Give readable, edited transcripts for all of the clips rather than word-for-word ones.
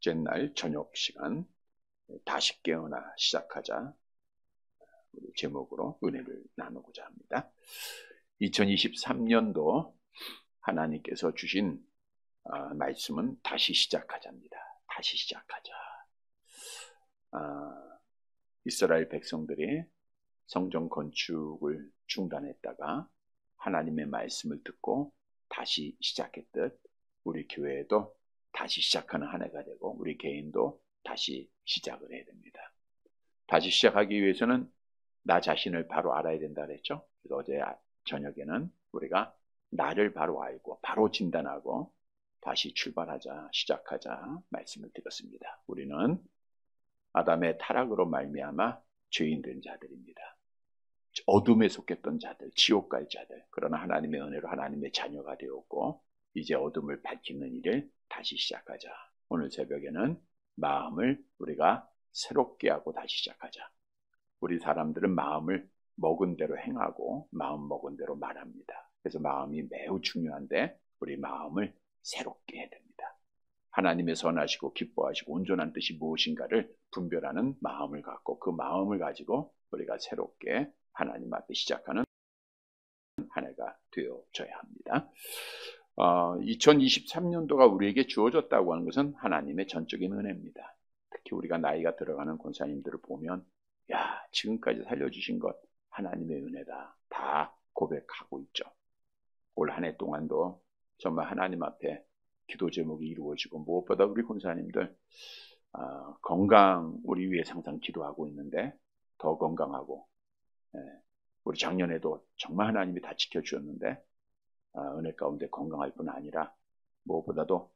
둘째 날 저녁 시간 다시 깨어나 시작하자 우리 제목으로 은혜를 나누고자 합니다. 2023년도 하나님께서 주신 말씀은 다시 시작하자입니다. 다시 시작하자. 이스라엘 백성들이 성전 건축을 중단했다가 하나님의 말씀을 듣고 다시 시작했듯 우리 교회도 다시 시작하는 한 해가 되고 우리 개인도 다시 시작을 해야 됩니다. 다시 시작하기 위해서는 나 자신을 바로 알아야 된다 그랬죠. 그래서 어제 저녁에는 우리가 나를 바로 알고 바로 진단하고 다시 출발하자, 시작하자 말씀을 드렸습니다. 우리는 아담의 타락으로 말미암아 죄인 된 자들입니다. 어둠에 속했던 자들, 지옥 갈 자들. 그러나 하나님의 은혜로 하나님의 자녀가 되었고 이제 어둠을 밝히는 일을 다시 시작하자. 오늘 새벽에는 마음을 우리가 새롭게 하고 다시 시작하자. 우리 사람들은 마음을 먹은 대로 행하고 마음 먹은 대로 말합니다. 그래서 마음이 매우 중요한데 우리 마음을 새롭게 해야 됩니다. 하나님의 선하시고 기뻐하시고 온전한 뜻이 무엇인가를 분별하는 마음을 갖고 그 마음을 가지고 우리가 새롭게 하나님 앞에 시작하는 한 해가 되어져야 합니다. 2023년도가 우리에게 주어졌다고 하는 것은 하나님의 전적인 은혜입니다. 특히 우리가 나이가 들어가는 권사님들을 보면 야, 지금까지 살려주신 것 하나님의 은혜다. 다 고백하고 있죠. 올 한 해 동안도 정말 하나님 앞에 기도 제목이 이루어지고 무엇보다 우리 권사님들 건강 우리 위해 항상 기도하고 있는데 더 건강하고 우리 작년에도 정말 하나님이 다 지켜주셨는데 은혜 가운데 건강할 뿐 아니라 무엇보다도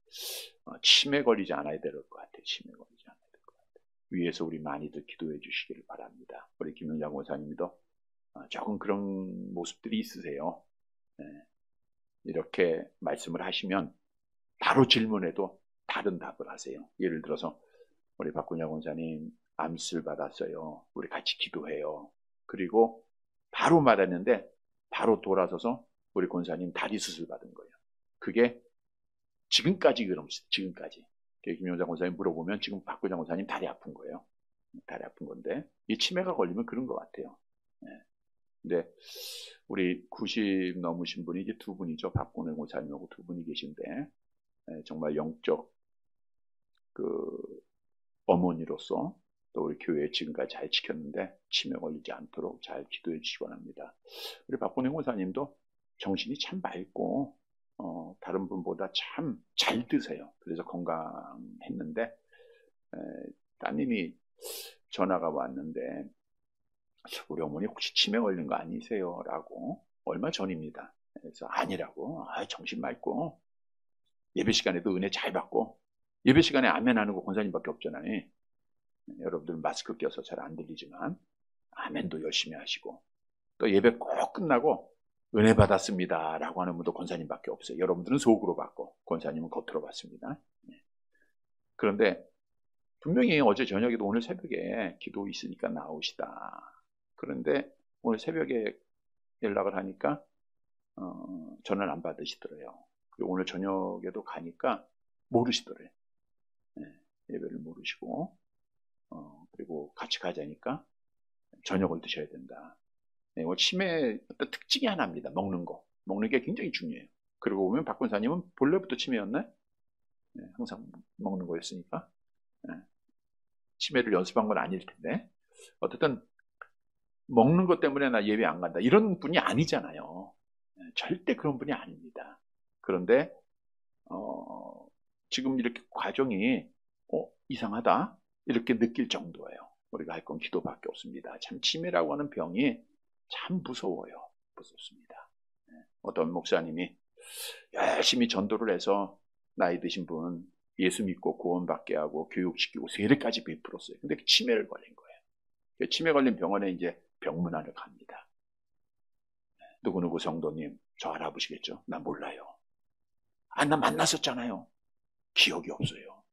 치매 걸리지 않아야 될 것 같아요. 치매 걸리지 않아야 될 것 같아요. 위에서 우리 많이들 기도해 주시기를 바랍니다. 우리 김영장 권사님도 조금 그런 모습들이 있으세요. 이렇게 말씀을 하시면 바로 질문해도 다른 답을 하세요. 예를 들어서 우리 박군야 권사님 암술 받았어요. 우리 같이 기도해요. 그리고 바로 말했는데 바로 돌아서서 우리 권사님 다리 수술 받은 거예요. 그게 지금까지 그럽니다. 지금까지. 김영자 권사님 물어보면 지금 박군야 권사님 다리 아픈 거예요. 다리 아픈 건데 이 치매가 걸리면 그런 것 같아요. 근데 우리 90 넘으신 분이 이제 두 분이죠. 박군야 권사님하고 두 분이 계신데 정말 영적 어머니로서 또 우리 교회 지금까지 잘 지켰는데 치매 걸리지 않도록 잘 기도해 주시기 바랍니다. 우리 박본영 권사님도 정신이 참 맑고 다른 분보다 참 잘 드세요. 그래서 건강했는데 따님이 전화가 왔는데 우리 어머니 혹시 치매 걸린 거 아니세요? 라고 얼마 전입니다. 그래서 아니라고 정신 맑고 예배 시간에도 은혜 잘 받고 예배 시간에 아멘 하는 거 권사님밖에 없잖아요. 여러분들 마스크 껴서 잘 안 들리지만 아멘도 열심히 하시고 또 예배 꼭 끝나고 은혜 받았습니다 라고 하는 분도 권사님밖에 없어요. 여러분들은 속으로 받고 권사님은 겉으로 받습니다. 그런데 분명히 어제 저녁에도 오늘 새벽에 기도 있으니까 나오시다. 그런데 오늘 새벽에 연락을 하니까 전화를 안 받으시더래요. 그리고 오늘 저녁에도 가니까 모르시더래요. 예배를 모르시고 그리고 같이 가자니까 저녁을 드셔야 된다. 치매 어떤 특징이 하나입니다. 먹는 거. 먹는 게 굉장히 중요해요. 그리고 보면 박 권사님은 본래부터 치매였나요? 항상 먹는 거였으니까 치매를 연습한 건 아닐 텐데 어쨌든 먹는 것 때문에 나 예배 안 간다. 이런 분이 아니잖아요. 절대 그런 분이 아닙니다. 그런데 지금 이렇게 과정이 이상하다 이렇게 느낄 정도예요. 우리가 할 건 기도밖에 없습니다. 참 치매라고 하는 병이 참 무서워요. 무섭습니다. 어떤 목사님이 열심히 전도를 해서 나이 드신 분 예수 믿고 구원받게 하고 교육시키고 세례까지 베풀었어요. 근데 치매를 걸린 거예요. 치매 걸린 병원에 이제 병문안을 갑니다. 누구누구 성도님 저 알아보시겠죠? 나 몰라요. 나 만났었잖아요. 기억이 없어요.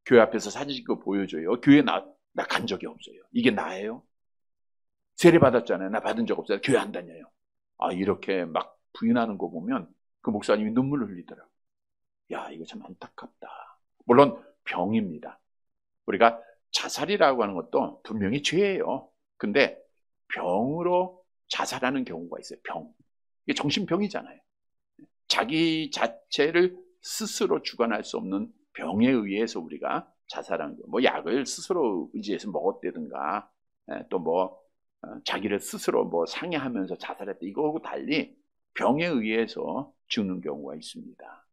교회 앞에서 사진 찍고 보여줘요. 교회 나 간 적이 없어요. 이게 나예요? 세례 받았잖아요. 나 받은 적 없어요. 교회 안 다녀요. 이렇게 막 부인하는 거 보면 그 목사님이 눈물을 흘리더라고요. 야, 이거 참 안타깝다. 물론 병입니다. 우리가 자살이라고 하는 것도 분명히 죄예요. 근데 병으로 자살하는 경우가 있어요. 병. 이게 정신병이잖아요. 자기 자체를 스스로 주관할 수 없는 병에 의해서 우리가 자살하는 거예요. 뭐 약을 스스로 의지해서 먹었다든가 또 뭐 자기를 스스로 뭐 상해하면서 자살했다, 이거하고 달리 병에 의해서 죽는 경우가 있습니다.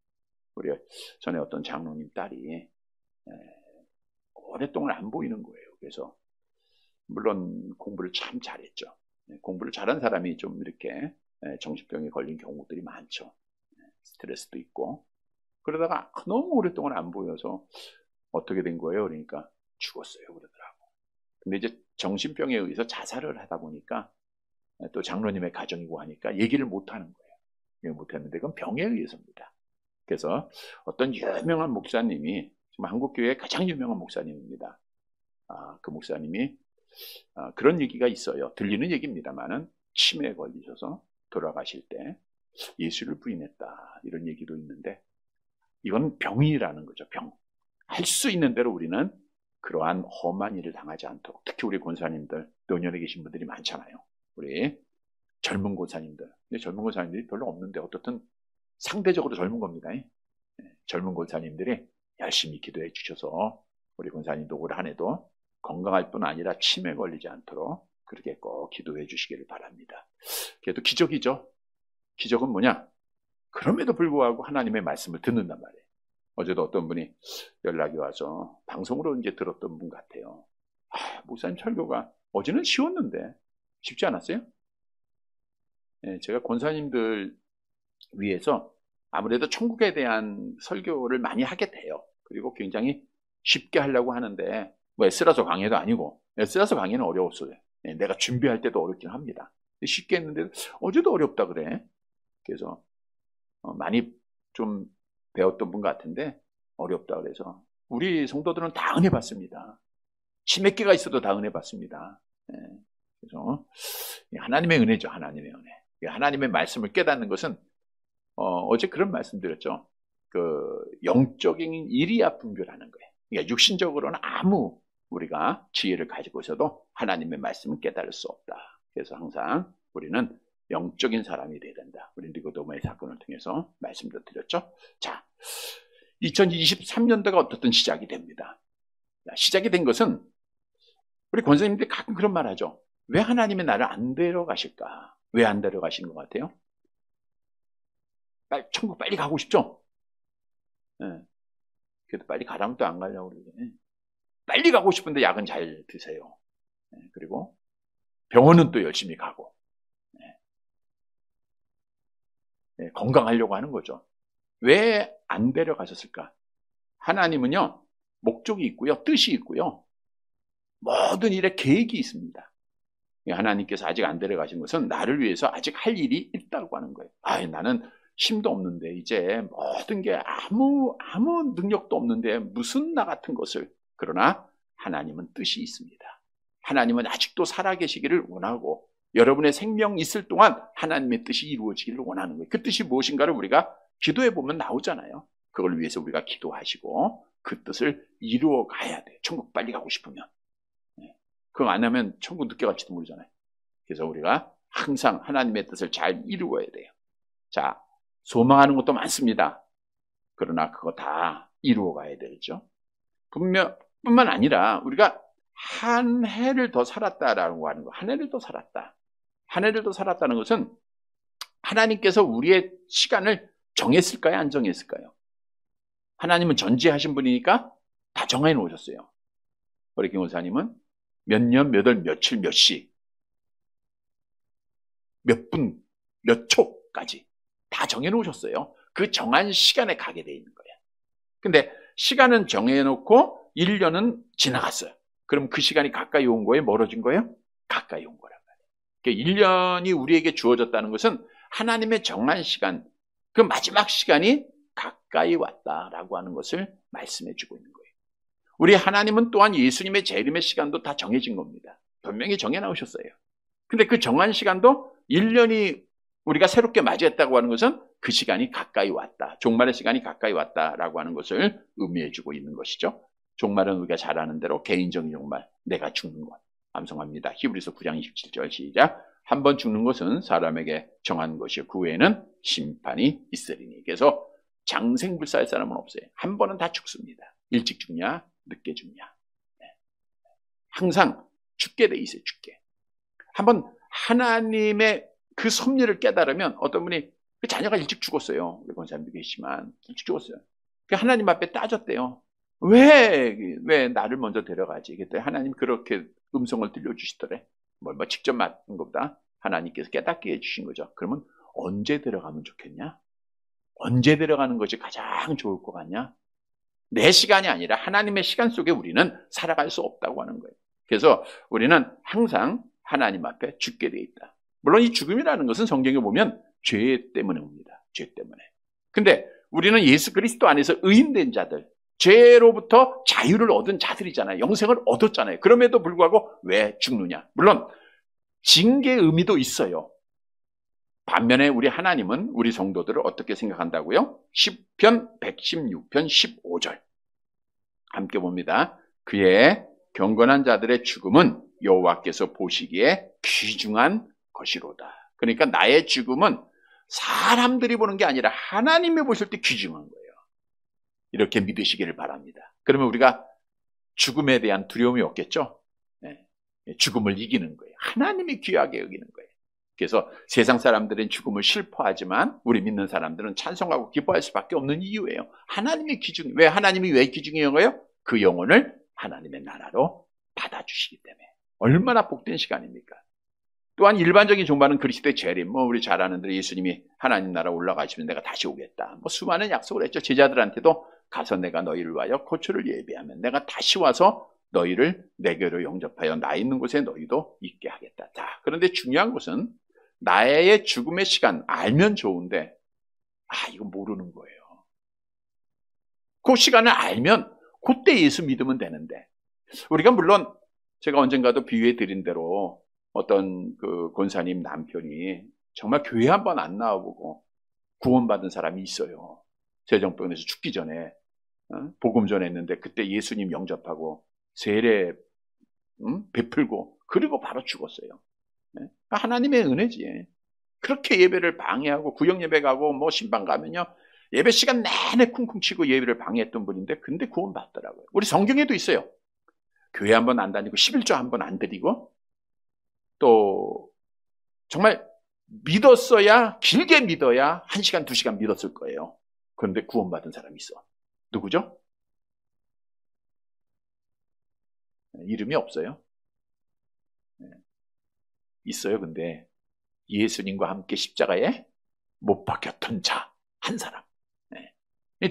우리 전에 어떤 장로님 딸이 오랫동안 안 보이는 거예요. 그래서 물론 공부를 참 잘했죠. 공부를 잘한 사람이 좀 이렇게 정신병에 걸린 경우들이 많죠. 스트레스도 있고. 그러다가 너무 오랫동안 안 보여서 어떻게 된 거예요? 그러니까 죽었어요, 그러더라고. 근데 이제 정신병에 의해서 자살을 하다 보니까 또 장로님의 가정이고 하니까 얘기를 못 하는 거예요. 얘기 못 했는데 그건 병에 의해서입니다. 그래서 어떤 유명한 목사님이, 지금 한국교회의 가장 유명한 목사님입니다. 그 목사님이 그런 얘기가 있어요. 들리는 얘기입니다만은 치매에 걸리셔서 돌아가실 때 예수를 부인했다, 이런 얘기도 있는데, 이건 병이라는 거죠. 병. 할 수 있는 대로 우리는 그러한 험한 일을 당하지 않도록, 특히 우리 권사님들, 노년에 계신 분들이 많잖아요. 우리 젊은 권사님들. 근데 젊은 권사님들이 별로 없는데 어떻든 상대적으로 젊은 겁니다. 젊은 권사님들이 열심히 기도해 주셔서 우리 권사님도 올 한 해도 건강할 뿐 아니라 치매 걸리지 않도록 그렇게 꼭 기도해 주시기를 바랍니다. 그래도 기적이죠. 기적은 뭐냐? 그럼에도 불구하고 하나님의 말씀을 듣는단 말이에요. 어제도 어떤 분이 연락이 와서 방송으로 이제 들었던 분 같아요. 목사님 설교가 어제는 쉬웠는데 쉽지 않았어요? 제가 권사님들 위해서 아무래도 천국에 대한 설교를 많이 하게 돼요. 그리고 굉장히 쉽게 하려고 하는데, 뭐 에스라서 강의도 아니고, 에스라서 강의는 어려웠어요. 내가 준비할 때도 어렵긴 합니다. 쉽게 했는데 어제도 어렵다 그래. 그래서 많이 좀 배웠던 분 같은데 어렵다 그래서 우리 성도들은 다 은혜 받습니다. 치매기가 있어도 다 은혜 받습니다. 그래서 하나님의 은혜죠. 하나님의 은혜. 하나님의 말씀을 깨닫는 것은 어제 그런 말씀 드렸죠. 그 영적인 일이야 분별하는 거예요. 그러니까 육신적으로는 아무 우리가 지혜를 가지고 있어도 하나님의 말씀은 깨달을 수 없다. 그래서 항상 우리는 영적인 사람이 되어야 된다. 우리 니고데모의 사건을 통해서 말씀도 드렸죠. 자, 2023년도가 어떻든 시작이 됩니다. 시작이 된 것은 우리 권사님들이 가끔 그런 말 하죠. 왜 하나님이 나를 안 데려가실까? 왜 안 데려가시는 것 같아요? 천국 빨리 가고 싶죠? 그래도 빨리 가라면 또 안 가려고 그러네. 빨리 가고 싶은데 약은 잘 드세요. 그리고 병원은 또 열심히 가고. 건강하려고 하는 거죠. 왜 안 데려가셨을까? 하나님은요, 목적이 있고요, 뜻이 있고요, 모든 일에 계획이 있습니다. 하나님께서 아직 안 데려가신 것은 나를 위해서 아직 할 일이 있다고 하는 거예요. 나는 힘도 없는데, 이제 모든 게 아무 능력도 없는데 무슨 나 같은 것을. 그러나 하나님은 뜻이 있습니다. 하나님은 아직도 살아계시기를 원하고 여러분의 생명 있을 동안 하나님의 뜻이 이루어지기를 원하는 거예요. 그 뜻이 무엇인가를 우리가 기도해 보면 나오잖아요. 그걸 위해서 우리가 기도하시고 그 뜻을 이루어 가야 돼요. 천국 빨리 가고 싶으면. 그거 안 하면 천국 늦게 갈지도 모르잖아요. 그래서 우리가 항상 하나님의 뜻을 잘 이루어야 돼요. 자, 소망하는 것도 많습니다. 그러나 그거 다 이루어 가야 되겠죠. 뿐만 아니라 우리가 한 해를 더 살았다라고 하는 거. 한 해를 더 살았다. 한 해를 더 살았다는 것은 하나님께서 우리의 시간을 정했을까요? 안 정했을까요? 하나님은 전지하신 분이니까 다 정해 놓으셨어요. 우리 김원사님은 몇 년, 몇 월, 며칠, 몇 시, 몇 분, 몇 초까지 다 정해 놓으셨어요. 그 정한 시간에 가게 돼 있는 거예요. 근데 시간은 정해 놓고 1년은 지나갔어요. 그럼 그 시간이 가까이 온 거예요? 멀어진 거예요? 가까이 온 거란 말이에요. 그러니까 1년이 우리에게 주어졌다는 것은 하나님의 정한 시간, 그 마지막 시간이 가까이 왔다라고 하는 것을 말씀해 주고 있는 거예요. 우리 하나님은 또한 예수님의 재림의 시간도 다 정해진 겁니다. 분명히 정해 나오셨어요. 근데 그 정한 시간도 1년이 우리가 새롭게 맞이했다고 하는 것은 그 시간이 가까이 왔다. 종말의 시간이 가까이 왔다라고 하는 것을 의미해주고 있는 것이죠. 종말은 우리가 잘 아는 대로 개인적인 종말, 내가 죽는 것. 암송합니다. 히브리서 9장 27절 시작. 한 번 죽는 것은 사람에게 정한 것이요 그 후에는 심판이 있으리니. 그래서 장생불사할 사람은 없어요. 한 번은 다 죽습니다. 일찍 죽냐 늦게 죽냐. 항상 죽게 돼 있어요. 죽게. 한번 하나님의 그 섭리를 깨달으면 어떤 분이 그 자녀가 일찍 죽었어요. 우리 권사님도 계시지만 일찍 죽었어요. 하나님 앞에 따졌대요. 왜 나를 먼저 데려가지? 그때 하나님 그렇게 음성을 들려주시더래. 뭐 직접 맡은 것보다 하나님께서 깨닫게 해주신 거죠. 그러면 언제 데려가면 좋겠냐? 언제 데려가는 것이 가장 좋을 것 같냐? 내 시간이 아니라 하나님의 시간 속에 우리는 살아갈 수 없다고 하는 거예요. 그래서 우리는 항상 하나님 앞에 죽게 돼 있다. 물론 이 죽음이라는 것은 성경에 보면 죄 때문에 옵니다. 죄 때문에. 근데 우리는 예수 그리스도 안에서 의인된 자들, 죄로부터 자유를 얻은 자들이잖아요. 영생을 얻었잖아요. 그럼에도 불구하고 왜 죽느냐? 물론 징계의 의미도 있어요. 반면에 우리 하나님은 우리 성도들을 어떻게 생각한다고요? 시편 116편 15절 함께 봅니다. 그의 경건한 자들의 죽음은 여호와께서 보시기에 귀중한 것이로다. 그러니까 나의 죽음은 사람들이 보는 게 아니라 하나님이 보실 때 귀중한 거예요. 이렇게 믿으시기를 바랍니다. 그러면 우리가 죽음에 대한 두려움이 없겠죠? 네. 죽음을 이기는 거예요. 하나님이 귀하게 여기는 거예요. 그래서 세상 사람들은 죽음을 슬퍼하지만 우리 믿는 사람들은 찬송하고 기뻐할 수밖에 없는 이유예요. 하나님의 기준, 왜 하나님이 왜 기준이에요? 그 영혼을 하나님의 나라로 받아주시기 때문에. 얼마나 복된 시간입니까? 또한 일반적인 종말은 그리스도의 재림, 우리 잘 아는 대로 예수님이 하나님 나라 올라가시면 내가 다시 오겠다. 수많은 약속을 했죠. 제자들한테도 가서 내가 너희를 위하여 고초를 예비하면 내가 다시 와서 너희를 내게로 영접하여 나 있는 곳에 너희도 있게 하겠다. 자, 그런데 중요한 것은 나의 죽음의 시간 알면 좋은데 이거 모르는 거예요. 그 시간을 알면 그때 예수 믿으면 되는데 우리가 물론 제가 언젠가도 비유해 드린 대로 어떤 그 권사님 남편이 정말 교회 한번 안 나와보고 구원받은 사람이 있어요. 세정병에서 죽기 전에 복음 전했는데 그때 예수님 영접하고 세례 베풀고 그리고 바로 죽었어요. 하나님의 은혜지. 그렇게 예배를 방해하고 구역 예배 가고 신방 가면요 예배 시간 내내 쿵쿵 치고 예배를 방해했던 분인데 근데 구원 받더라고요. 우리 성경에도 있어요. 교회 한번 안 다니고 11조 한번 안 드리고 또 정말 믿었어야 길게 믿어야 1시간 2시간 믿었을 거예요. 그런데 구원받은 사람이 있어. 누구죠? 이름이 없어요. 있어요. 근데 예수님과 함께 십자가에 못 박혔던 자 한 사람.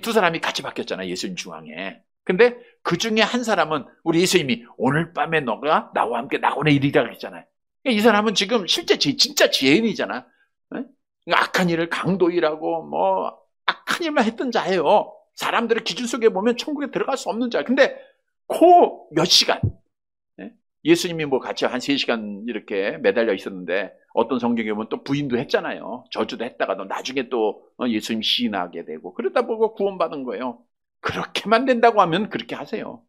두 사람이 같이 박혔잖아요. 예수님 중앙에. 근데 그 중에 한 사람은 우리 예수님이 오늘 밤에 너가 나와 함께 낙원에 이르리라 그랬잖아요. 이 사람은 지금 실제 진짜 죄인이잖아. 악한 일을 강도일하고 악한 일만 했던 자예요. 사람들의 기준 속에 보면 천국에 들어갈 수 없는 자. 근데 그 몇 시간 예수님이 같이 한 3시간 이렇게 매달려 있었는데 어떤 성경에 보면 또 부인도 했잖아요. 저주도 했다가도 나중에 또 예수님 시인하게 되고 그러다 보고 구원받은 거예요. 그렇게만 된다고 하면 그렇게 하세요.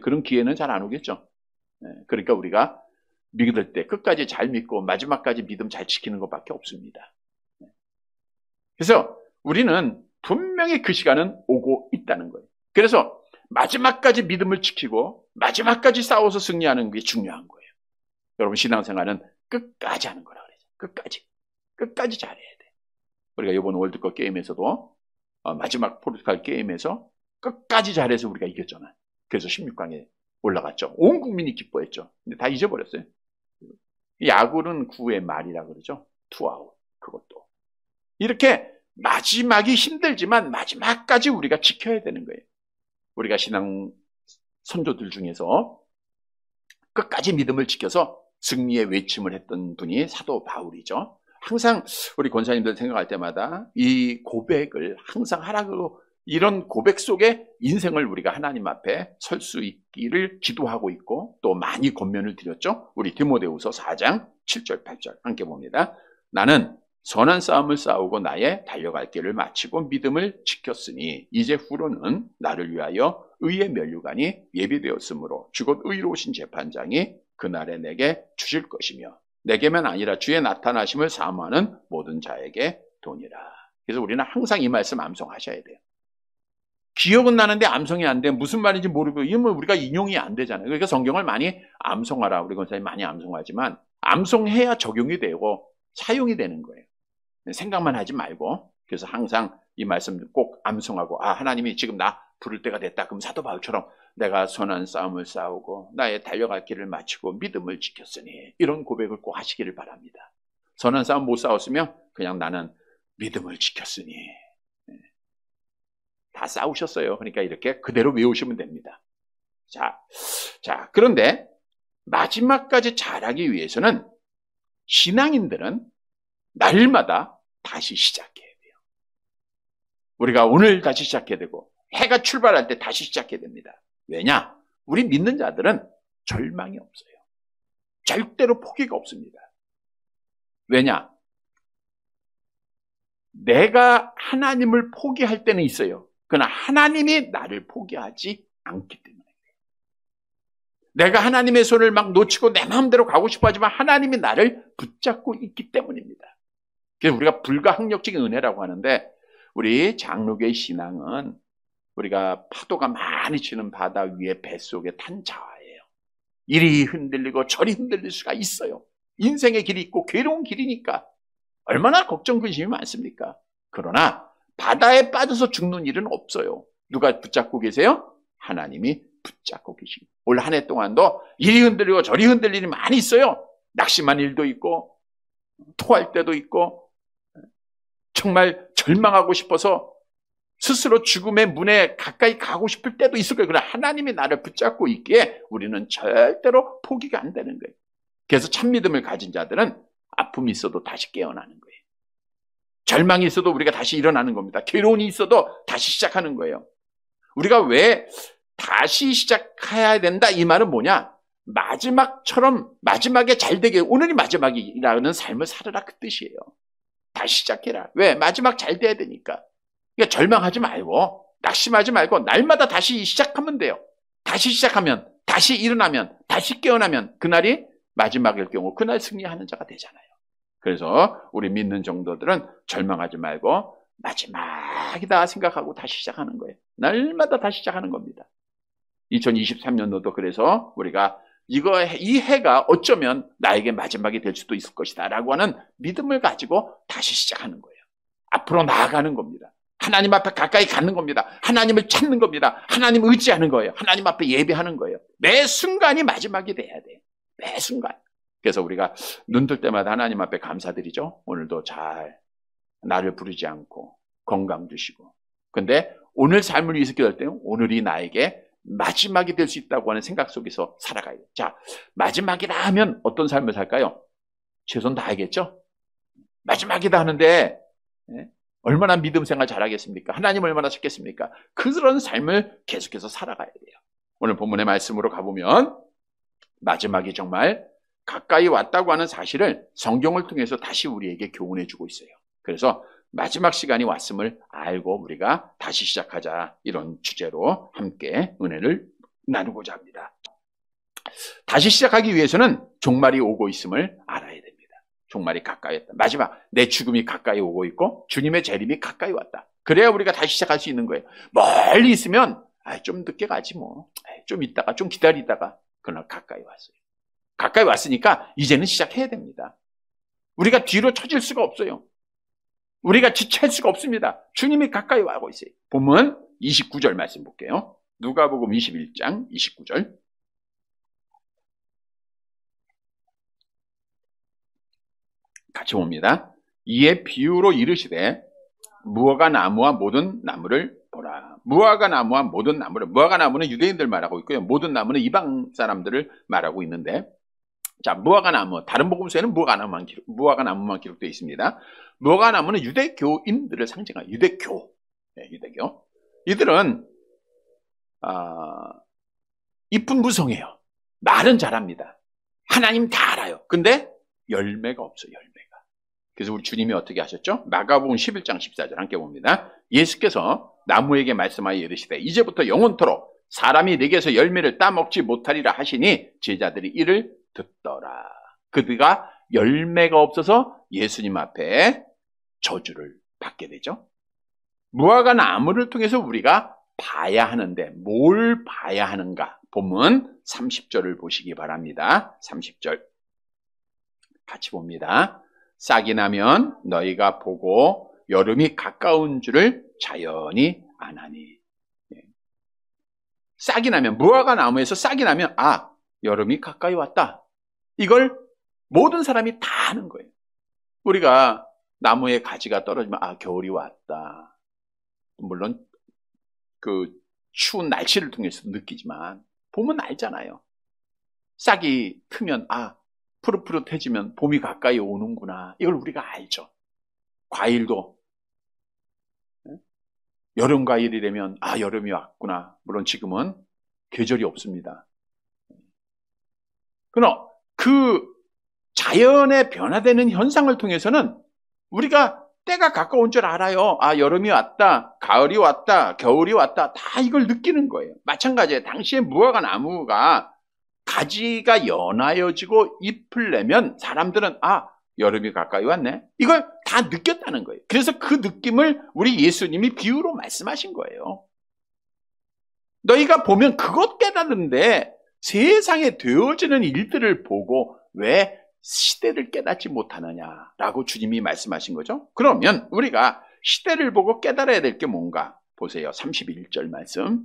그런 기회는 잘 안 오겠죠. 그러니까 우리가 믿을 때 끝까지 잘 믿고 마지막까지 믿음 잘 지키는 것밖에 없습니다. 그래서 우리는 분명히 그 시간은 오고 있다는 거예요. 그래서 마지막까지 믿음을 지키고 마지막까지 싸워서 승리하는 게 중요한 거예요. 여러분 신앙생활은 끝까지 하는 거라 그러죠. 끝까지 잘해야 돼. 우리가 이번 월드컵 게임에서도 마지막 포르투갈 게임에서 끝까지 잘해서 우리가 이겼잖아요. 그래서 16강에 올라갔죠. 온 국민이 기뻐했죠. 근데 다 잊어버렸어요. 야구는 9회 말이라 그러죠. 투아웃 그것도. 이렇게 마지막이 힘들지만 마지막까지 우리가 지켜야 되는 거예요. 우리가 신앙 선조들 중에서 끝까지 믿음을 지켜서 승리의 외침을 했던 분이 사도 바울이죠. 항상 우리 권사님들 생각할 때마다 이 고백을 항상 하라고 이런 고백 속에 인생을 우리가 하나님 앞에 설 수 있기를 기도하고 있고 또 많이 권면을 드렸죠. 우리 디모데후서 4장 7절 8절 함께 봅니다. 나는 선한 싸움을 싸우고 나의 달려갈 길을 마치고 믿음을 지켰으니 이제 후로는 나를 위하여 의의 면류관이 예비되었으므로 주곧 의로우신 재판장이 그날에 내게 주실 것이며 내게만 아니라 주의 나타나심을 사모하는 모든 자에게 도니라. 그래서 우리는 항상 이 말씀 암송하셔야 돼요. 기억은 나는데 암송이 안 돼. 무슨 말인지 모르고 이러면 우리가 인용이 안 되잖아요. 그러니까 성경을 많이 암송하라. 우리 권사님 많이 암송하지만 암송해야 적용이 되고 사용이 되는 거예요. 생각만 하지 말고. 그래서 항상 이 말씀 꼭 암송하고, 아, 하나님이 지금 나 부를 때가 됐다. 그럼 사도 바울처럼 내가 선한 싸움을 싸우고 나의 달려갈 길을 마치고 믿음을 지켰으니, 이런 고백을 꼭 하시기를 바랍니다. 선한 싸움 못 싸웠으면 그냥 나는 믿음을 지켰으니. 다 싸우셨어요. 그러니까 이렇게 그대로 외우시면 됩니다. 자, 그런데 마지막까지 잘하기 위해서는 신앙인들은 날마다 다시 시작해야 돼요. 우리가 오늘 다시 시작해야 되고 해가 출발할 때 다시 시작해야 됩니다. 왜냐? 우리 믿는 자들은 절망이 없어요. 절대로 포기가 없습니다. 왜냐? 내가 하나님을 포기할 때는 있어요. 그러나 하나님이 나를 포기하지 않기 때문에. 내가 하나님의 손을 막 놓치고 내 마음대로 가고 싶어 하지만 하나님이 나를 붙잡고 있기 때문입니다. 그래서 우리가 불가항력적인 은혜라고 하는데, 우리 장로교의 신앙은 우리가 파도가 많이 치는 바다 위에 뱃속에 탄 자예요. 이리 흔들리고 저리 흔들릴 수가 있어요. 인생의 길이 있고 괴로운 길이니까 얼마나 걱정 근심이 많습니까? 그러나 바다에 빠져서 죽는 일은 없어요. 누가 붙잡고 계세요? 하나님이 붙잡고 계시고. 올 한 해 동안도 이리 흔들리고 저리 흔들릴 일이 많이 있어요. 낙심한 일도 있고 토할 때도 있고 정말 절망하고 싶어서 스스로 죽음의 문에 가까이 가고 싶을 때도 있을 거예요. 그러나 하나님이 나를 붙잡고 있기에 우리는 절대로 포기가 안 되는 거예요. 그래서 참 믿음을 가진 자들은 아픔이 있어도 다시 깨어나는 거예요. 절망이 있어도 우리가 다시 일어나는 겁니다. 괴로움이 있어도 다시 시작하는 거예요. 우리가 왜 다시 시작해야 된다 이 말은 뭐냐? 마지막처럼 마지막에 잘 되게 오늘이 마지막이라는 삶을 살아라, 그 뜻이에요. 다시 시작해라. 왜? 마지막 잘 돼야 되니까. 그러니까 절망하지 말고 낙심하지 말고 날마다 다시 시작하면 돼요. 다시 시작하면, 다시 일어나면, 다시 깨어나면 그날이 마지막일 경우 그날 승리하는 자가 되잖아요. 그래서 우리 믿는 정도들은 절망하지 말고 마지막이다 생각하고 다시 시작하는 거예요. 날마다 다시 시작하는 겁니다. 2023년도도 그래서 우리가 이 해가 어쩌면 나에게 마지막이 될 수도 있을 것이다 라고 하는 믿음을 가지고 다시 시작하는 거예요. 앞으로 나아가는 겁니다. 하나님 앞에 가까이 가는 겁니다. 하나님을 찾는 겁니다. 하나님 의지하는 거예요. 하나님 앞에 예배하는 거예요. 매 순간이 마지막이 돼야 돼요. 매 순간. 그래서 우리가 눈 뜰 때마다 하나님 앞에 감사드리죠. 오늘도 잘 나를 부르지 않고 건강 주시고. 근데 오늘 삶을 위해서 기도할 때는 오늘이 나에게 마지막이 될 수 있다고 하는 생각 속에서 살아가야 돼요. 자, 마지막이라 하면 어떤 삶을 살까요? 최선 다하겠죠? 마지막이다 하는데 얼마나 믿음 생활 잘하겠습니까? 하나님 얼마나 찾겠습니까? 그런 삶을 계속해서 살아가야 돼요. 오늘 본문의 말씀으로 가보면 마지막이 정말 가까이 왔다고 하는 사실을 성경을 통해서 다시 우리에게 교훈해 주고 있어요. 그래서 마지막 시간이 왔음을 알고 우리가 다시 시작하자, 이런 주제로 함께 은혜를 나누고자 합니다. 다시 시작하기 위해서는 종말이 오고 있음을 알아야 됩니다. 종말이 가까이 왔다. 마지막 내 죽음이 가까이 오고 있고 주님의 재림이 가까이 왔다. 그래야 우리가 다시 시작할 수 있는 거예요. 멀리 있으면 좀 늦게 가지 뭐. 좀 있다가 좀 기다리다가 그날 가까이 왔어요. 가까이 왔으니까 이제는 시작해야 됩니다. 우리가 뒤로 처질 수가 없어요. 우리가 지체할 수가 없습니다. 주님이 가까이 와고 있어요. 본문 29절 말씀 볼게요. 누가복음 21장 29절. 같이 봅니다. 이에 비유로 이르시되 무화과 나무와 모든 나무를 보라. 무화과 나무와 모든 나무를, 무화과 나무는 유대인들 말하고 있고요. 모든 나무는 이방 사람들을 말하고 있는데, 자, 무화과 나무, 다른 복음서에는 무화과 나무만 기록되어 있습니다. 무화과 나무는 유대교인들을 상징하는 유대교. 네, 유대교. 이들은 이쁜 무성해요. 말은 잘합니다. 하나님 다 알아요. 근데 열매가 없어요. 열매가. 그래서 우리 주님이 어떻게 하셨죠? 마가복음 11장 14절 함께 봅니다. 예수께서 나무에게 말씀하여 이르시되 이제부터 영원토록 사람이 내게서 열매를 따먹지 못하리라 하시니 제자들이 이를 듣더라. 그들가 열매가 없어서 예수님 앞에 저주를 받게 되죠. 무화과 나무를 통해서 우리가 봐야 하는데 뭘 봐야 하는가? 본문 30절을 보시기 바랍니다. 30절 같이 봅니다. 싹이 나면 너희가 보고 여름이 가까운 줄을 자연히 아나니. 싹이 나면, 무화과 나무에서 싹이 나면 여름이 가까이 왔다. 이걸 모든 사람이 다 아는 거예요. 우리가 나무에 가지가 떨어지면 겨울이 왔다. 물론 그 추운 날씨를 통해서 느끼지만 보면 알잖아요. 싹이 트면 푸릇푸릇해지면 봄이 가까이 오는구나. 이걸 우리가 알죠. 과일도 여름 과일이라면 여름이 왔구나. 물론 지금은 계절이 없습니다. 그러나 그 자연의 변화되는 현상을 통해서는 우리가 때가 가까운 줄 알아요. 여름이 왔다, 가을이 왔다, 겨울이 왔다. 다 이걸 느끼는 거예요. 마찬가지예요. 당시에 무화과 나무가 가지가 연하여지고 잎을 내면 사람들은 여름이 가까이 왔네. 이걸 다 느꼈다는 거예요. 그래서 그 느낌을 우리 예수님이 비유로 말씀하신 거예요. 너희가 보면 그것 깨닫는데 세상에 되어지는 일들을 보고 왜 시대를 깨닫지 못하느냐라고 주님이 말씀하신 거죠. 그러면 우리가 시대를 보고 깨달아야 될 게 뭔가 보세요. 31절 말씀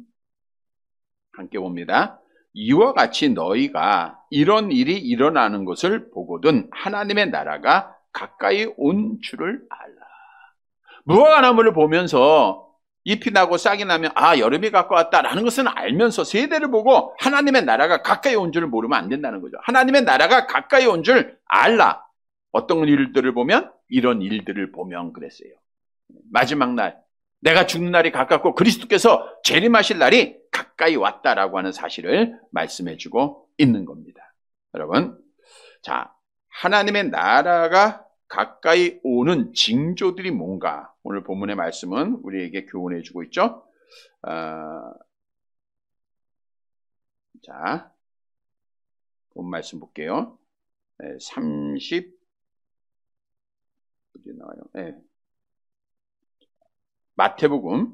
함께 봅니다. 이와 같이 너희가 이런 일이 일어나는 것을 보거든 하나님의 나라가 가까이 온 줄을 알라. 무화과 나무를 보면서 잎이 나고 싹이 나면 여름이 가까웠다라는 것은 알면서 세대를 보고 하나님의 나라가 가까이 온 줄을 모르면 안 된다는 거죠. 하나님의 나라가 가까이 온 줄 알라. 어떤 일들을 보면 이런 일들을 보면 그랬어요. 마지막 날 내가 죽는 날이 가깝고 그리스도께서 재림하실 날이 가까이 왔다라고 하는 사실을 말씀해주고 있는 겁니다. 여러분, 자, 하나님의 나라가 가까이 오는 징조들이 뭔가 오늘 본문의 말씀은 우리에게 교훈해주고 있죠. 자, 본 말씀 볼게요. 30 어디 나와요? 마태복음.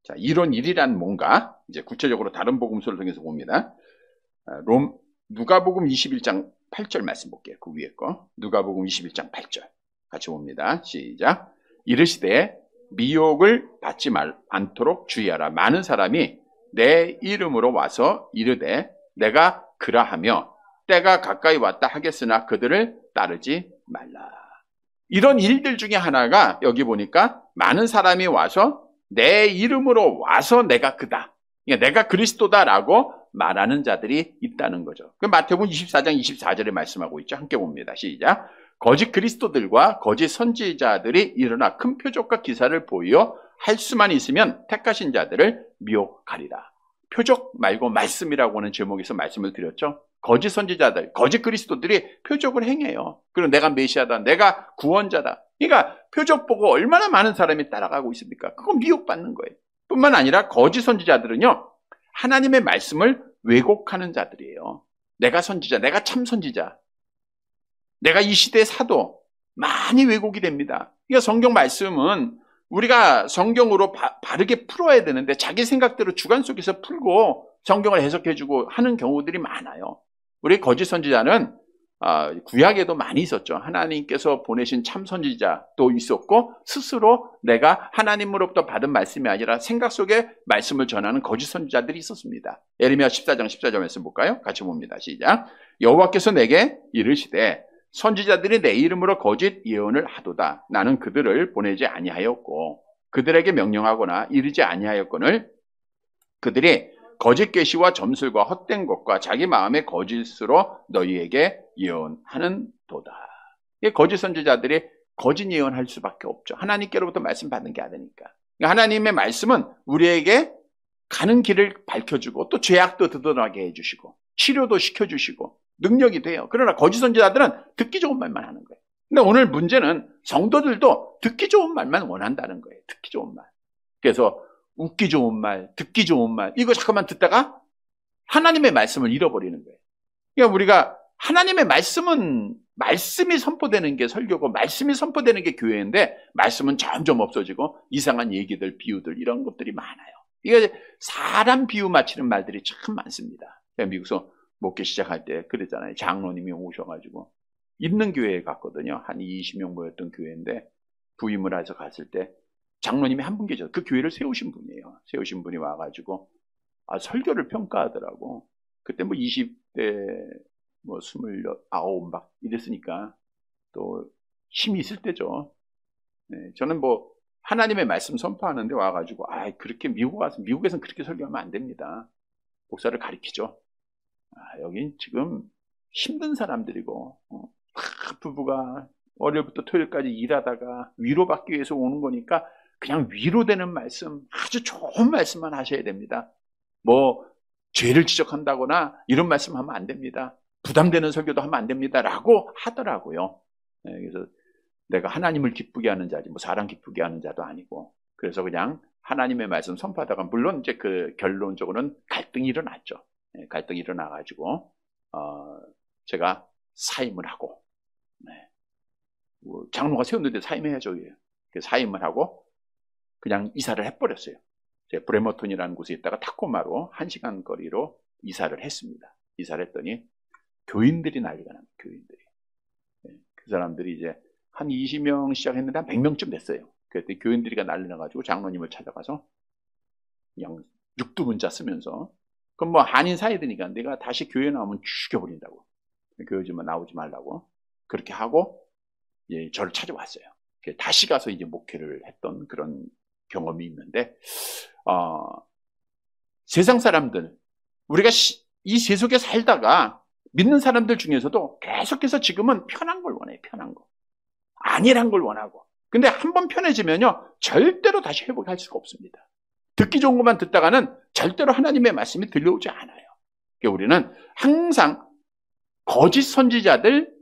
자, 이런 일이란 뭔가 이제 구체적으로 다른 복음서를 통해서 봅니다. 누가복음 21장 8절 말씀 볼게요. 그 위에 거. 누가복음 21장 8절. 같이 봅니다. 시작. 이르시되 미혹을 받지 않도록 주의하라. 많은 사람이 내 이름으로 와서 이르되 내가 그라하며 때가 가까이 왔다 하겠으나 그들을 따르지 말라. 이런 일들 중에 하나가 여기 보니까 많은 사람이 와서 내 이름으로 와서 내가 그다. 그러니까 내가 그리스도다라고 말하는 자들이 있다는 거죠. 그 마태복음 24장 24절에 말씀하고 있죠. 함께 봅니다. 시작. 거짓 그리스도들과 거짓 선지자들이 일어나 큰 표적과 기사를 보여 할 수만 있으면 택하신 자들을 미혹하리라. 표적 말고 말씀이라고 하는 제목에서 말씀을 드렸죠. 거짓 선지자들, 거짓 그리스도들이 표적을 행해요. 그리고 내가 메시아다, 내가 구원자다. 그러니까 표적 보고 얼마나 많은 사람이 따라가고 있습니까? 그건 미혹받는 거예요. 뿐만 아니라 거짓 선지자들은요, 하나님의 말씀을 왜곡하는 자들이에요. 내가 선지자, 내가 참 선지자, 내가 이 시대의 사도, 많이 왜곡이 됩니다. 그러니까 성경 말씀은 우리가 성경으로 바르게 풀어야 되는데 자기 생각대로 주관 속에서 풀고 성경을 해석해주고 하는 경우들이 많아요. 우리 거짓 선지자는 구약에도 많이 있었죠. 하나님께서 보내신 참 선지자도 있었고 스스로 내가 하나님으로부터 받은 말씀이 아니라 생각 속에 말씀을 전하는 거짓 선지자들이 있었습니다. 예레미야 14장 14절 말씀 볼까요? 같이 봅니다. 시작. 여호와께서 내게 이르시되 선지자들이 내 이름으로 거짓 예언을 하도다. 나는 그들을 보내지 아니하였고 그들에게 명령하거나 이르지 아니하였거늘 그들이 거짓 계시와 점술과 헛된 것과 자기 마음의 거짓으로 너희에게 예언하는 도다. 거짓 선지자들이 거짓 예언할 수밖에 없죠. 하나님께로부터 말씀 받는 게 아니니까. 하나님의 말씀은 우리에게 가는 길을 밝혀주고 또 죄악도 드러나게 해주시고 치료도 시켜주시고 능력이 돼요. 그러나 거짓 선지자들은 듣기 좋은 말만 하는 거예요. 근데 오늘 문제는 성도들도 듣기 좋은 말만 원한다는 거예요. 듣기 좋은 말. 그래서 웃기 좋은 말, 듣기 좋은 말, 이거 잠깐만 듣다가 하나님의 말씀을 잃어버리는 거예요. 그러니까 우리가 하나님의 말씀이 선포되는 게 설교고, 말씀이 선포되는 게 교회인데, 말씀은 점점 없어지고, 이상한 얘기들, 비유들, 이런 것들이 많아요. 이게 사람 비유 맞히는 말들이 참 많습니다. 미국에서 목회 시작할 때 그랬잖아요. 장로님이 오셔가지고, 있는 교회에 갔거든요. 한 20명 모였던 교회인데, 부임을 해서 갔을 때, 장로님이 한 분 계셔서 그 교회를 세우신 분이에요. 세우신 분이 와가지고, 설교를 평가하더라고. 그때 뭐 20대, 뭐 29 막 이랬으니까 또 힘이 있을 때죠. 네, 저는 뭐 하나님의 말씀 선포하는데 와가지고 그렇게 미국에서는 그렇게 설교하면 안 됩니다. 목사를 가리키죠. 여긴 지금 힘든 사람들이고 부부가 월요일부터 토요일까지 일하다가 위로받기 위해서 오는 거니까 그냥 위로되는 말씀, 아주 좋은 말씀만 하셔야 됩니다. 뭐 죄를 지적한다거나 이런 말씀하면 안 됩니다. 부담되는 설교도 하면 안 됩니다. 라고 하더라고요. 네, 그래서 내가 하나님을 기쁘게 하는 자지, 뭐 사람 기쁘게 하는 자도 아니고, 그래서 그냥 하나님의 말씀 선포하다가, 물론 이제 그 결론적으로는 갈등이 일어났죠. 네, 갈등이 일어나가지고, 제가 사임을 하고, 네, 뭐 장로가 세웠는데 사임해야죠. 사임을 하고, 그냥 이사를 해버렸어요. 제가 브레머톤이라는 곳에 있다가 타코마로 1시간 거리로 이사를 했습니다. 이사를 했더니, 교인들이 난리가 납니다. 교인들이. 그 사람들이 이제 한 20명 시작했는데 한 100명쯤 됐어요. 그때 교인들이가 난리 나가지고 장로님을 찾아가서 그냥 육두문자 쓰면서, 그럼 뭐 한인 사이드니까 내가 다시 교회 나오면 죽여버린다고. 교회 좀 나오지 말라고. 그렇게 하고 저를 찾아왔어요. 다시 가서 이제 목회를 했던 그런 경험이 있는데, 세상 사람들, 우리가 이 세속에 살다가 믿는 사람들 중에서도 계속해서 지금은 편한 걸 원해요. 편한 거. 안일한 걸 원하고. 근데 한번 편해지면요, 절대로 다시 회복할 수가 없습니다. 듣기 좋은 것만 듣다가는 절대로 하나님의 말씀이 들려오지 않아요. 그러니까 우리는 항상 거짓 선지자들,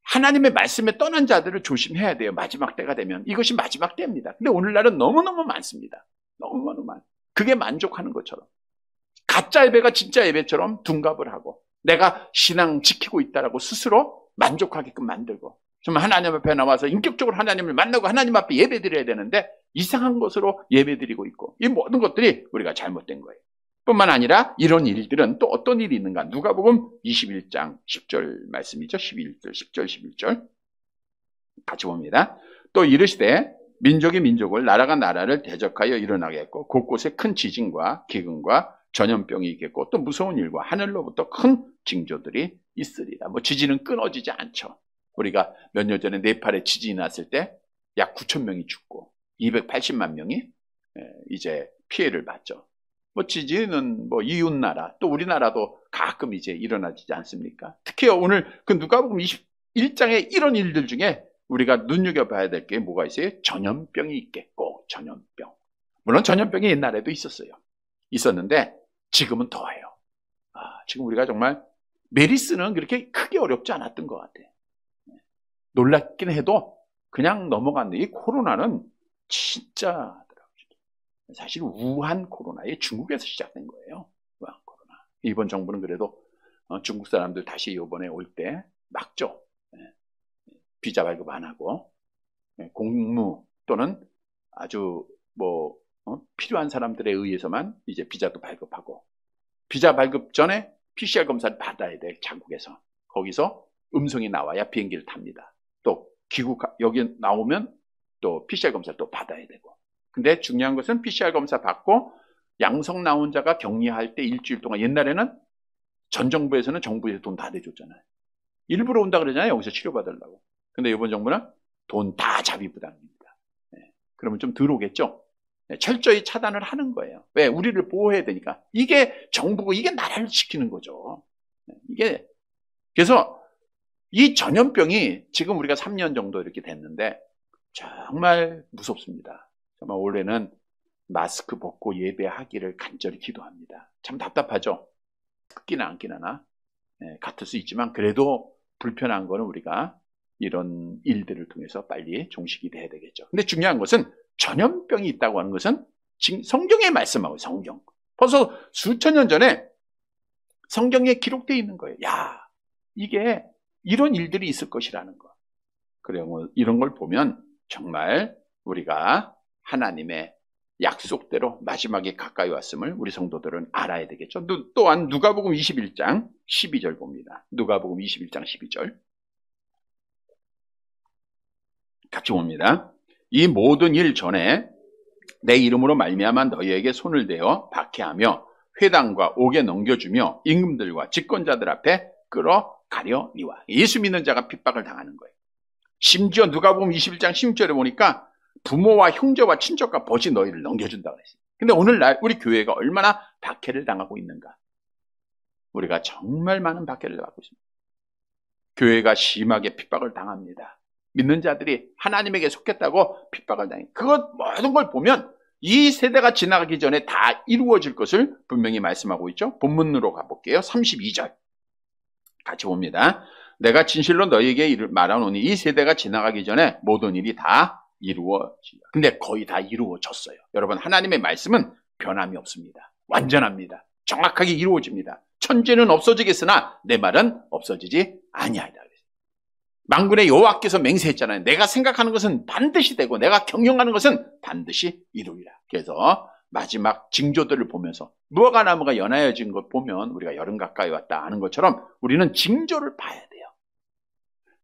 하나님의 말씀에 떠난 자들을 조심해야 돼요. 마지막 때가 되면. 이것이 마지막 때입니다. 근데 오늘날은 너무너무 많습니다. 너무너무 많아요. 그게 만족하는 것처럼. 가짜 예배가 진짜 예배처럼 둔갑을 하고, 내가 신앙 지키고 있다라고 스스로 만족하게끔 만들고, 정말 하나님 앞에 나와서 인격적으로 하나님을 만나고 하나님 앞에 예배드려야 되는데 이상한 것으로 예배드리고 있고, 이 모든 것들이 우리가 잘못된 거예요. 뿐만 아니라 이런 일들은 또 어떤 일이 있는가? 누가복음 21장 10절 말씀이죠. 11절, 10절, 11절 같이 봅니다. 또 이르시되 민족이 민족을, 나라가 나라를 대적하여 일어나겠고, 곳곳에 큰 지진과 기근과 전염병이 있겠고, 또 무서운 일과 하늘로부터 큰 징조들이 있으리라. 뭐 지진은 끊어지지 않죠. 우리가 몇 년 전에 네팔에 지진이 났을 때 약 9천 명이 죽고 280만 명이 이제 피해를 봤죠. 뭐 지진은 뭐 이웃 나라, 또 우리나라도 가끔 이제 일어나지 않습니까? 특히 오늘 그 누가복음 21장의 이런 일들 중에 우리가 눈여겨봐야 될 게 뭐가 있어요? 전염병이 있겠고, 전염병. 물론 전염병이 옛날에도 있었는데 지금은 더해요. 지금 우리가 정말 메리스는 그렇게 크게 어렵지 않았던 것 같아요. 놀랍긴 해도 그냥 넘어갔는데, 이 코로나는 진짜 사실 우한 코로나에 중국에서 시작된 거예요. 우한 코로나. 이번 정부는 그래도 중국 사람들 다시 이번에 올 때 막죠. 비자 발급 안 하고 공무 또는 아주 뭐 필요한 사람들에 의해서만 이제 비자도 발급하고, 비자 발급 전에 PCR 검사를 받아야 돼. 자국에서. 거기서 음성이 나와야 비행기를 탑니다. 또 귀국 여기 나오면 또 PCR 검사를 또 받아야 되고. 근데 중요한 것은 PCR 검사 받고 양성 나온 자가 격리할 때 일주일 동안, 옛날에는 전 정부에서는 정부에서 돈 다 내줬잖아요. 일부러 온다 그러잖아요. 여기서 치료받으려고. 근데 이번 정부는 돈 다 자비 부담입니다. 그러면 좀 덜 오겠죠? 철저히 차단을 하는 거예요. 왜? 우리를 보호해야 되니까. 이게 정부고 이게 나라를 지키는 거죠. 이게, 그래서 이 전염병이 지금 우리가 3년 정도 이렇게 됐는데 정말 무섭습니다. 정말 올해는 마스크 벗고 예배하기를 간절히 기도합니다. 참 답답하죠? 듣기나 안 끼나 같을 수 있지만 그래도 불편한 거는 우리가 이런 일들을 통해서 빨리 종식이 돼야 되겠죠. 근데 중요한 것은 전염병이 있다고 하는 것은 지금 성경에 말씀하고 성경. 벌써 수천 년 전에 성경에 기록되어 있는 거예요. 야, 이게 이런 일들이 있을 것이라는 거. 그리고 이런 걸 보면 정말 우리가 하나님의 약속대로 마지막에 가까이 왔음을 우리 성도들은 알아야 되겠죠. 또한 누가복음 21장 12절 봅니다. 누가복음 21장 12절. 같이 봅니다. 이 모든 일 전에 내 이름으로 말미암아 너희에게 손을 대어 박해하며 회당과 옥에 넘겨주며 임금들과 집권자들 앞에 끌어가려니와. 예수 믿는 자가 핍박을 당하는 거예요. 심지어 누가복음 21장 16절에 보니까 부모와 형제와 친척과 벗이 너희를 넘겨준다고 했어요. 근데 오늘날 우리 교회가 얼마나 박해를 당하고 있는가. 우리가 정말 많은 박해를 받고 있습니다. 교회가 심하게 핍박을 당합니다. 믿는 자들이 하나님에게 속했다고 핍박을 당해요. 그것 모든 걸 보면 이 세대가 지나가기 전에 다 이루어질 것을 분명히 말씀하고 있죠. 본문으로 가볼게요. 32절 같이 봅니다. 내가 진실로 너희에게 말하노니 이 세대가 지나가기 전에 모든 일이 다 이루어지다. 근데 거의 다 이루어졌어요. 여러분, 하나님의 말씀은 변함이 없습니다. 완전합니다. 정확하게 이루어집니다. 천지는 없어지겠으나 내 말은 없어지지 아니하리라. 만군의 여호와께서 맹세했잖아요. 내가 생각하는 것은 반드시 되고 내가 경영하는 것은 반드시 이루리라. 그래서 마지막 징조들을 보면서 무화과 나무가 연하여진 것 보면 우리가 여름 가까이 왔다 하는 것처럼 우리는 징조를 봐야 돼요.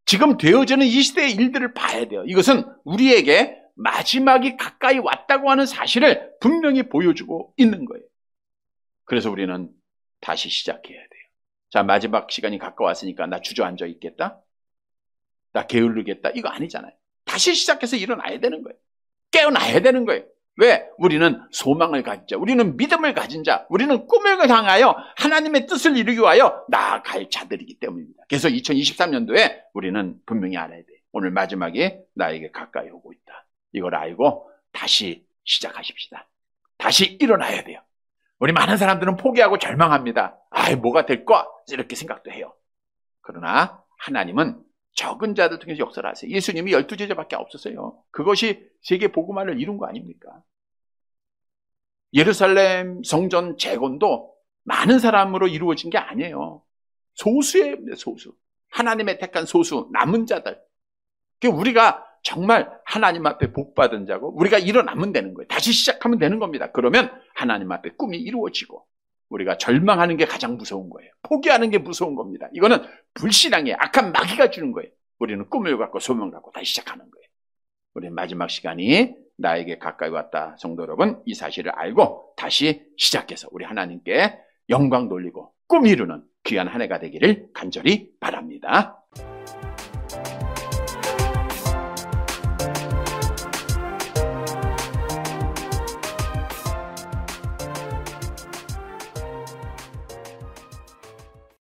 지금 되어지는 이 시대의 일들을 봐야 돼요. 이것은 우리에게 마지막이 가까이 왔다고 하는 사실을 분명히 보여주고 있는 거예요. 그래서 우리는 다시 시작해야 돼요. 자, 마지막 시간이 가까웠으니까 나 주저앉아 있겠다? 나 게으르겠다? 이거 아니잖아요. 다시 시작해서 일어나야 되는 거예요. 깨어나야 되는 거예요. 왜? 우리는 소망을 가진 자, 우리는 믿음을 가진 자, 우리는 꿈을 향하여 하나님의 뜻을 이루기 위하여 나아갈 자들이기 때문입니다. 그래서 2023년도에 우리는 분명히 알아야 돼요. 오늘 마지막에 나에게 가까이 오고 있다. 이걸 알고 다시 시작하십시다. 다시 일어나야 돼요. 우리 많은 사람들은 포기하고 절망합니다. 뭐가 될까? 이렇게 생각도 해요. 그러나 하나님은 적은 자들 통해서 역사를 하세요. 예수님이 12제자밖에 없었어요. 그것이 세계 복음화를 이룬 거 아닙니까? 예루살렘 성전 재건도 많은 사람으로 이루어진 게 아니에요. 소수예요, 소수. 하나님의 택한 소수, 남은 자들. 우리가 정말 하나님 앞에 복받은 자고 우리가 일어나면 되는 거예요. 다시 시작하면 되는 겁니다. 그러면 하나님 앞에 꿈이 이루어지고 우리가 절망하는 게 가장 무서운 거예요. 포기하는 게 무서운 겁니다. 이거는 불신앙이에요. 악한 마귀가 주는 거예요. 우리는 꿈을 갖고 소망을 갖고 다시 시작하는 거예요. 우리는 마지막 시간이 나에게 가까이 왔다. 성도 여러분, 이 사실을 알고 다시 시작해서 우리 하나님께 영광 돌리고 꿈 이루는 귀한 한 해가 되기를 간절히 바랍니다.